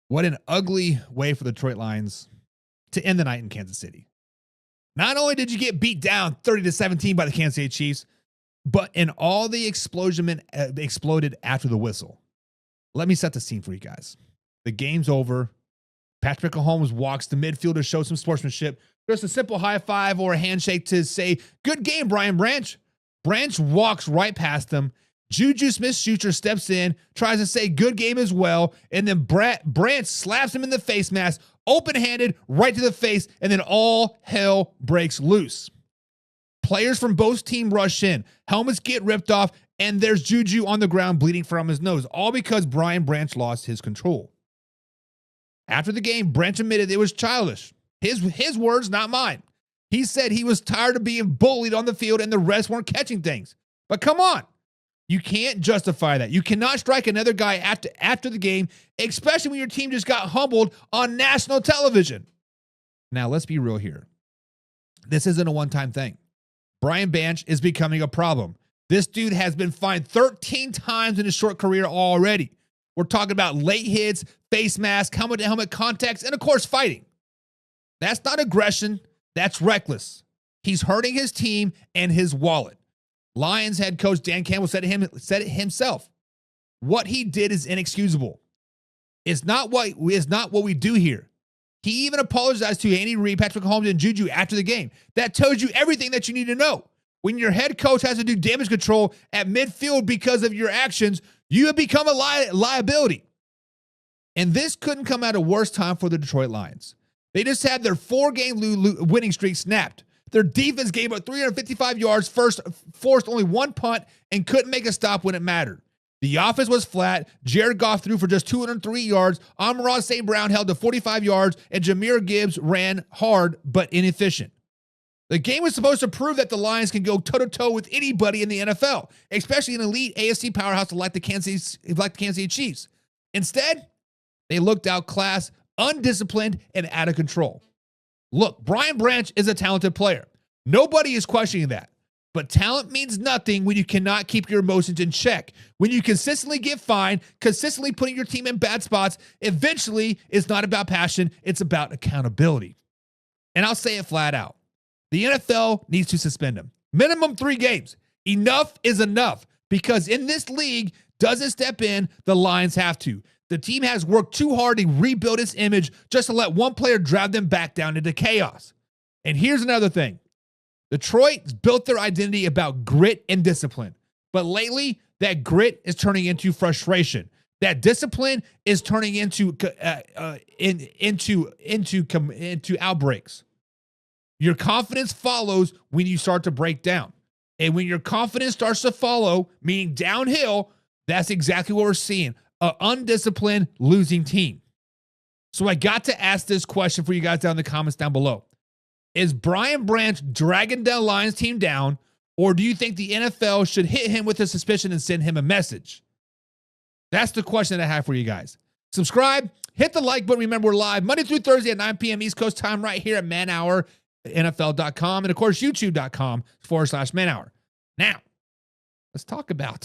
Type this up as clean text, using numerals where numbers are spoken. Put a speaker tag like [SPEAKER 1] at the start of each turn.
[SPEAKER 1] What an ugly way for the Detroit Lions to end the night in Kansas City. Not only did you get beat down 30-17 by the Kansas City Chiefs, but in all the explosion exploded after the whistle. Let me set the scene for you guys. The game's over. Patrick Mahomes walks to midfield to show some sportsmanship. Just a simple high five or a handshake to say, "Good game, Brian Branch." Branch walks right past him. Juju Smith-Schuster steps in, tries to say good game as well, and then Branch slaps him in the face mask, open-handed, right to the face, and then all hell breaks loose. Players from both teams rush in. Helmets get ripped off, and there's Juju on the ground bleeding from his nose, all because Brian Branch lost his control. After the game, Branch admitted it was childish. His words, not mine. He said he was tired of being bullied on the field and the rest weren't catching things. But come on. You can't justify that. You cannot strike another guy after the game, especially when your team just got humbled on national television. Now, let's be real here. This isn't a one-time thing. Brian Branch is becoming a problem. This dude has been fined 13 times in his short career already. We're talking about late hits, face mask, helmet-to-helmet contacts, and, of course, fighting. That's not aggression. That's reckless. He's hurting his team and his wallet. Lions head coach Dan Campbell said it himself. What he did is inexcusable. It's not what we do here. He even apologized to Andy Reid, Patrick Mahomes, and Juju after the game. That tells you everything that you need to know. When your head coach has to do damage control at midfield because of your actions, you have become a liability. And this couldn't come at a worse time for the Detroit Lions. They just had their 4-game winning streak snapped. Their defense gave up 355 yards, forced only one punt, and couldn't make a stop when it mattered. The offense was flat. Jared Goff threw for just 203 yards. Amon-Ra St. Brown held to 45 yards, and Jahmyr Gibbs ran hard but inefficient. The game was supposed to prove that the Lions can go toe-to-toe with anybody in the NFL, especially an elite AFC powerhouse like the Kansas City Chiefs. Instead, they looked outclassed, undisciplined, and out of control. Look, Brian Branch is a talented player. Nobody is questioning that. But talent means nothing when you cannot keep your emotions in check. When you consistently get fined, consistently putting your team in bad spots, eventually it's not about passion, it's about accountability. And I'll say it flat out. The NFL needs to suspend him. Minimum 3 games. Enough is enough. Because in this league, doesn't step in, the Lions have to. The team has worked too hard to rebuild its image just to let one player drive them back down into chaos. And here's another thing. Detroit's built their identity about grit and discipline. But lately, that grit is turning into frustration. That discipline is turning into outbreaks. Your confidence follows when you start to break down. And when your confidence starts to follow, meaning downhill, that's exactly what we're seeing. An undisciplined losing team. So I got to ask this question for you guys down in the comments down below. Is Brian Branch dragging the Lions team down, or do you think the NFL should hit him with a suspicion and send him a message? That's the question that I have for you guys. Subscribe, hit the like button. Remember, we're live Monday through Thursday at 9 p.m. East Coast time right here at manhour.nfl.com and, of course, youtube.com/manhour. Now, let's talk about